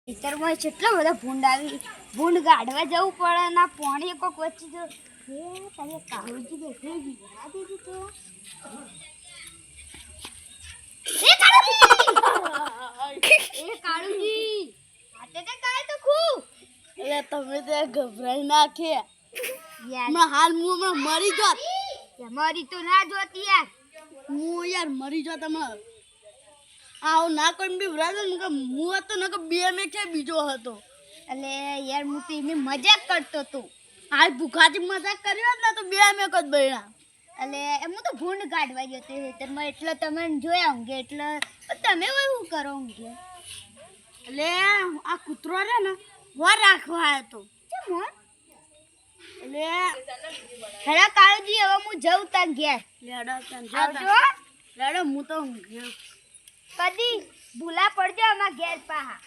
ખેતરમાં કેટલા બધા ભૂંડ આવી ભૂંડ ગાઢવા જવું પડે ના પાણી કોક વચ્ચે જો તમે કાળુજી બેઠી વિરા દીધી તો એ કાળુજી આતે તે કાય તો ખૂબ એટલે તમે તો ગભરાઈ નાખે યાર હાલ હું મરી જાત મરી તો ના જોતી યાર હું યાર મરી જાત તમે આવ ના કોઈ બી વ્રાજો ને કે હું હતો ને કે બે મે કે બીજો હતો એટલે યાર હું તો એની મજાક કરતો તો આ ભૂખાથી મજાક કર્યો ને તો બે મે કદ બૈણા એટલે હું તો ભૂંડ ગાઢવા ગયો તે ખેતરમાં એટલે તમે જોયા ઊંઘે એટલે તમે એવું કરો ઊંઘે એટલે આ કૂતરો રે ને વાર રાખવા આવ્યો તો કેમ હો એટલે હેડા કાળુજી હવે હું જઉં તાર ઘેર લેડો તન આવજો લેડો હું તો ઊંઘ્યો કદી ભૂલા પડજો અમાર ઘેર પાહા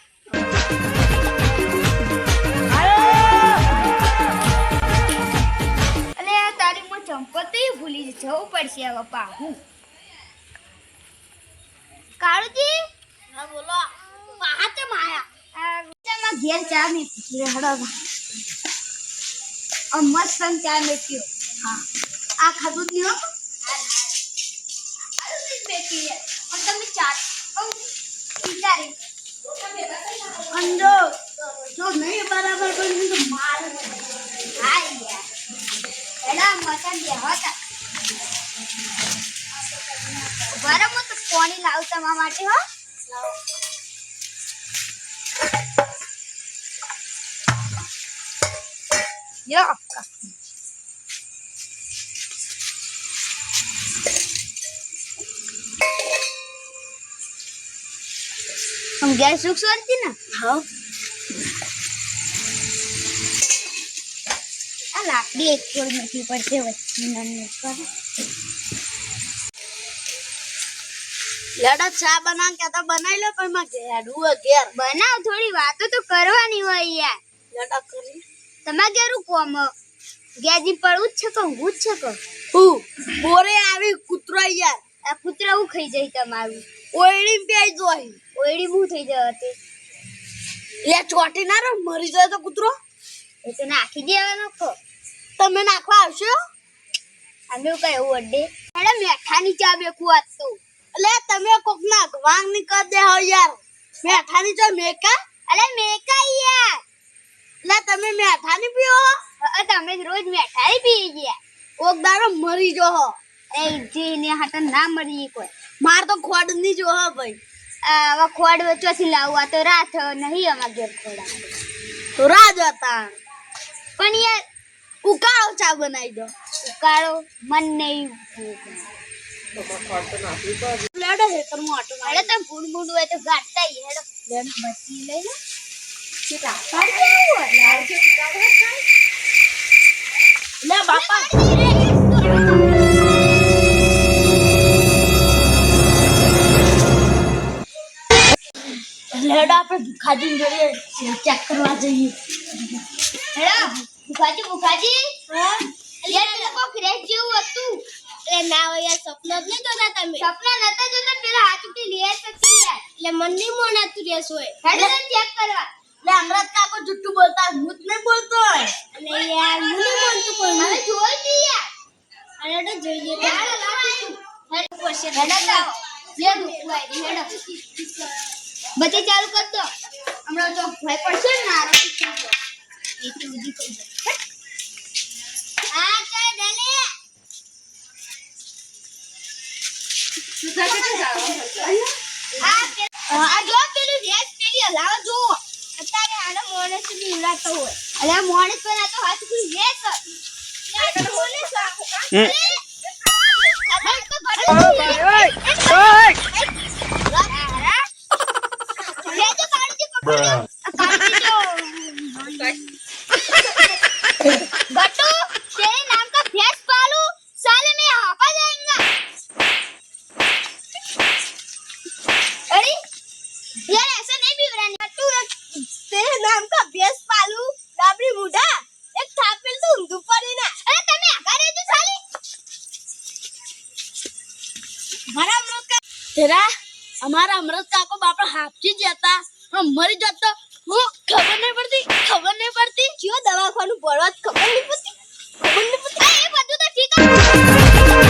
અલે તારી મો ચંપતી ભૂલી જવું પડશે હવે પાહું કાળુજી હા બોલો પાહા તે માયા આ ઘેર ચા મે પીછી હડો મસ્ત ચા મે પીઓ હા આ ખાધું જ નહીં હો તમે ચા વિચારી અંજો જો નહીં બરાબર કોઈ તો માર હા યાર એડા મટન દે હતા બરાબર તો પાણી લાવ તમારા માટે હો યો हम गैस सुख सोती ना હા आ लाकड़ी एक छोड़ नहीं पड़ते वच्ची नन्हे पर લેડો ચા બના કે તો બનાવી લો પણ માં ઘેડું ઘેર बनाओ थोड़ी बात तो करवानी હોય યાર લેડો કરી તમારે ઘેરું કોમ ગેજી પડું જ છે કે હું જ છે કે હું બોરે આવી કૂતરો યાર આ કૂતરા હું ખાઈ જાય તમારું ઓયડી પેઈ જોઈ ઓયડી હું થઈ જાય તે લે ચોટી ના રે મરી જાય તો કૂતરો એ તો નાખી દેવાનો કો તમે નાખવા આવશો અમે કઈ એવું અડે મેડમ મેઠાની ચા બેકું આજ તો એટલે તમે કોક ના વાંગ ની કર દે હો યાર મેઠાની જો મેકા અલે મેકા યાર એટલે તમે મેઠાની પીઓ તમે રોજ મેઠાઈ પી ગયા કોક દાડો મરી જો હો એ જેને હાથ ના મરી કોઈ માર તો ખોડ ની જો હો ભાઈ આ ખોડ વચ્ચેથી લાવવા તો રાત નહીં અમાર ઘેર ખોડા તો રાજ હતા પણ યાર ઉકાળો ચા બનાવી દો ઉકાળો મન નહીં લેડો હે તો મોટો અરે તો ભૂંડ ભૂંડ હોય તો ગાટતા હેડો લેડો બચી લઈ લે કેટલા પાડી આવું લાવ છે લે બાપા લેડો આપણે ભૂખાજી જોડે ચેક કરવા જઈએ હેડો ભુખાજી હા યાર પેલા કો ફ્રેશ જેવું હતું એ ના હોય યાર સપનો જ નહીં જોતા તમે સપના નતા જોતા પેલા હાથ ઉઠી લે સકી યાર એટલે મન નહીં મોણાતું રેસ હોય હેડો ચેક કરવા લે અમરત કાકો જુઠ્ઠું બોલતા હું જ નહીં બોલતો હોય અને યાર હું નહીં બોલતો કોઈ હવે જોઈ દી યાર અરે તો જોઈએ હેડો લાવીશું હેડો પોશે હેડો જાઓ જે દુખવાય હેડો બચે ચાલુ કર દો હમણાં તો ભય પડશે ને આરો શીખો એથી ઉધી થઈ જાય આ ચાય ડાલે આ જો પેલું રેસ પેલી હલાવ જો અત્યારે આનો મોણસ ની ઉડાતો હોય અલે આ મોણસ પણ આ તો હાથ કુઈ રેસ યાર તો બોલે સાખો કા गट्टू तेरे नाम का भैंस पालू साले में हापा जाएगा अरे यार ऐसा नहीं बिवरानी गट्टू तेरे नाम का भैंस पालू डाबरी बूढ़ा एक थापेल तो ઊંધું પડી ના अरे तमे आगा रे जो साली મારા અમરત કા તેરા અમારા અમરત કાકો બાપા હાફજી જતા મરી જતો હું ખબર નહીં પડતી કયો દવાખાનું ભરવા ખબર નહીં પડતી આ એ બધું તો ઠીક છે